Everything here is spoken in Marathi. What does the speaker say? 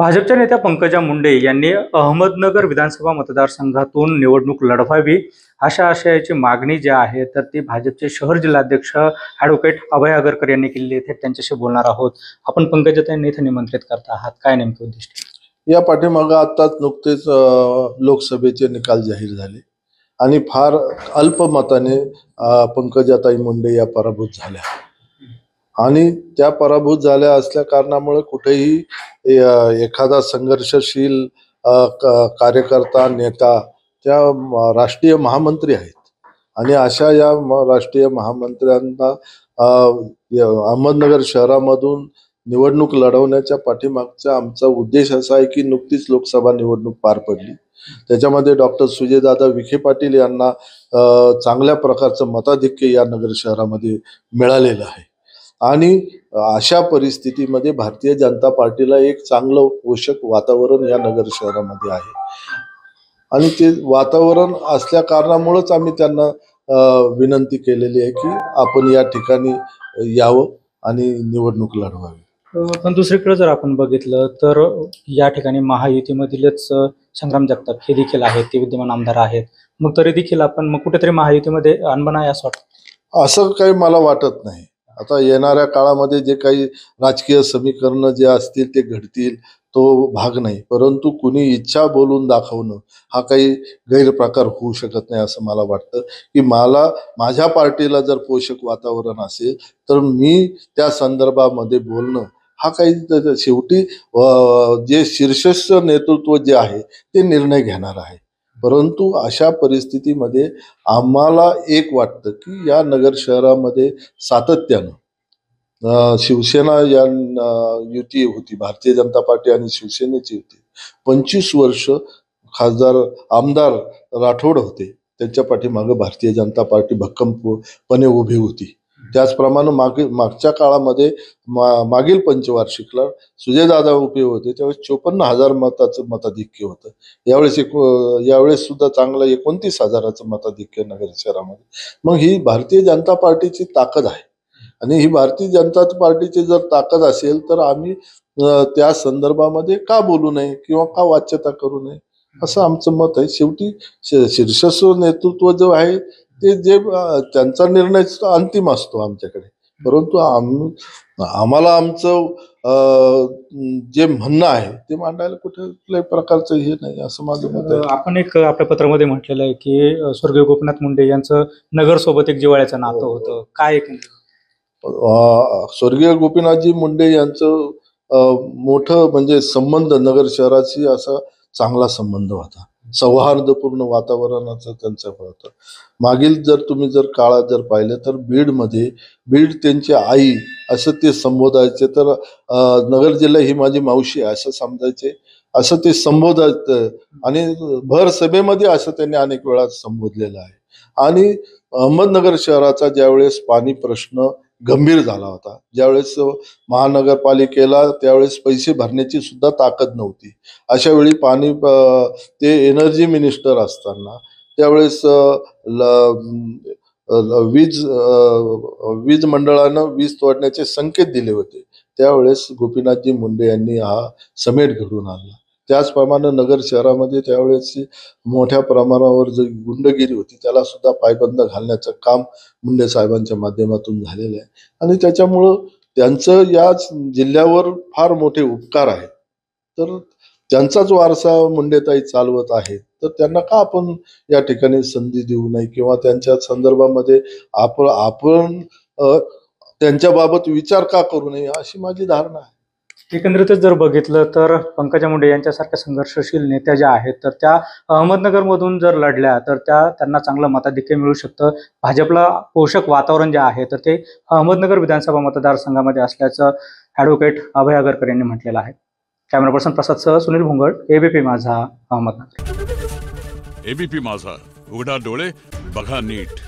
भाजपच्या नेत्या पंकजा मुंडे यांनी अहमदनगर विधानसभा मतदारसंघातून निवडणूक लढवावी अशा आशयाची मागणी जी आहे तर ती भाजपचे शहर जिल्हाध्यक्ष ॲडव्होकेट अभय आगरकर यांनी केलेली आहे। त्यांच्याशी बोलणार आहोत। आपण पंकजाताईंना इथे निमंत्रित करता आहात, काय नेमके उद्दिष्ट? या पाठीमागे आताच नुकतेच लोकसभेचे निकाल जाहीर झाले आणि फार अल्प मताने पंकजाताई मुंडे या पराभूत झाल्या आणि त्या पराभूत झाल्या असल्या कारणामुळे कुठेही एखादा संघर्षशील कार्यकर्ता नेता त्या राष्ट्रीय महामंत्री आहेत आणि अशा या राष्ट्रीय महामंत्र्यांना अहमदनगर शहरामधून निवडणूक लढवण्याच्या पाठीमागचा आमचा उद्देश असा आहे की नुकतीच लोकसभा निवडणूक पार पडली, त्याच्यामध्ये डॉक्टर सुजयदादा विखे पाटील यांना चांगल्या प्रकारचं मताधिक्य या नगर शहरामध्ये मिळालेलं आहे आणि अशा परिस्थितीमध्ये भारतीय जनता पार्टीला एक चांगलं पोषक वातावरण या नगर शहरामध्ये आहे आणि ते वातावरण असल्या कारणामुळेच आम्ही त्यांना विनंती केलेली आहे की आपण या ठिकाणी यावं आणि निवडणूक लढवावी। पण दुसरीकडे जर आपण बघितलं तर या ठिकाणी महायुतीमधीलच संग्राम जगताप हे देखील आहेत, ते विद्यमान आमदार आहेत, मग तरी देखील आपण मग कुठेतरी महायुतीमध्ये अनबन आहे असं वाटतं? असं काही मला वाटत नाही। आता येणाऱ्या काळामध्ये जे काही राजकीय समीकरण जे असतील ते घडतील, तो भाग नाही, परंतु कुणी इच्छा बोलून दाखवणं हा काही गैरप्रकार होऊ शकत नाही असं मला वाटतं की माझ्या पार्टीला जर पोषक वातावरण असेल तर मी त्या संदर्भामध्ये बोलणं हा काही शेवटी जे शीर्षस्थ नेतृत्व जे आहे ते निर्णय घेणार आहे। परंतु अशा परिस्थितीमध्ये आम्हाला एक वाटतं की या नगर शहरामध्ये सातत्यानं शिवसेना या युती होती, भारतीय जनता पार्टी आणि शिवसेनेची युती 25 वर्ष खासदार आमदार राठोड होते, त्यांच्या पाठीमागे भारतीय जनता पार्टी भक्कमपणे उभी होती। त्याचप्रमाणे मागच्या काळामध्ये मागील पंचवार्षिकला सुजयदादा उभे होते त्यावेळेस 54,000 मताचं मताधिक्य होतं, यावेळेस सुद्धा चांगलं 29,000चं मताधिक्य नगर शहरामध्ये। मग ही भारतीय जनता पार्टीची ताकद आहे आणि ही भारतीय जनता पार्टीची जर ताकद असेल तर आम्ही त्या संदर्भामध्ये का बोलू नये किंवा का वाच्यता करू नये असं आमचं मत आहे। शेवटी शीर्षस्थ नेतृत्व जो आहे ते जे त्यांचा निर्णय अंतिम असतो आमच्याकडे, परंतु आम्हाला आमचं जे म्हणणं आहे ते मांडायला कुठल्याही प्रकारचं हे नाही असं माझं मत आहे। आपण एक आपल्या पत्रामध्ये म्हटलेलं आहे की स्वर्गीय गोपीनाथ मुंडे यांचं नगरसोबत एक जिव्हाळ्याचं नातं होतं, काय? स्वर्गीय गोपीनाथजी मुंडे यांचं मोठं म्हणजे संबंध नगर शहराशी असा चांगला संबंध होता, सौहार्दपूर्ण वातावरणाचं त्यांचं होतं। मागील जर तुम्ही काळात जर पाहिलं तर बीड त्यांची आई असं ते संबोधायचे, तर नगर जिल्हा ही माझी मावशी असं समजायचे, असं ते संबोधायचं आणि भर सभेमध्ये असं त्यांनी अनेक वेळा संबोधलेलं आहे। आणि अहमदनगर शहराचा ज्यावेळेस पाणी प्रश्न गंभीर झाला होता, ज्यावेळेस महानगरपालिकेला त्यावेळेस पैसे भरण्याची सुद्धा ताकद नव्हती, अशा वेळी पाणी ते एनर्जी मिनिस्टर असताना त्यावेळेस वीज मंडळानं वीज तोडण्याचे संकेत दिले होते, त्यावेळेस गोपीनाथजी मुंडे यांनी हा समेट घडवून आणला। त्याचप्रमाणे नगर शहरामध्ये त्यावेळेस मोठ्या प्रमाणावर जी गुंडगिरी होती त्याला सुद्धा पायबंद घालण्याचं काम मुंडे साहेबांच्या माध्यमातून झालेलं आहे आणि त्याच्यामुळं त्यांचं या जिल्ह्यावर फार मोठे उपकार आहेत। तर त्यांचाच वारसा मुंडेताई चालवत आहेत, तर त्यांना का आपण या ठिकाणी संधी देऊ नये किंवा त्यांच्या संदर्भामध्ये आपण त्यांच्याबाबत विचार का करू नये अशी माझी धारणा आहे। एकंदरीतच जर बघितलं तर पंकजा मुंडे यांच्यासारख्या संघर्षशील नेत्या ज्या आहेत तर त्या अहमदनगरमधून जर लढल्या तर त्यांना चांगलं मताधिक्य मिळू शकतं। भाजपला पोषक वातावरण जे आहे तर ते अहमदनगर विधानसभा मतदारसंघामध्ये असल्याचं ॲडव्होकेट अभय आगरकर यांनी म्हटलेलं आहे। कॅमेरा पर्सन प्रसादसह सुनील भोंगळ, एबीपी माझा, अहमदनगर। एबीपी माझा, उघडा डोळे बघा नीट।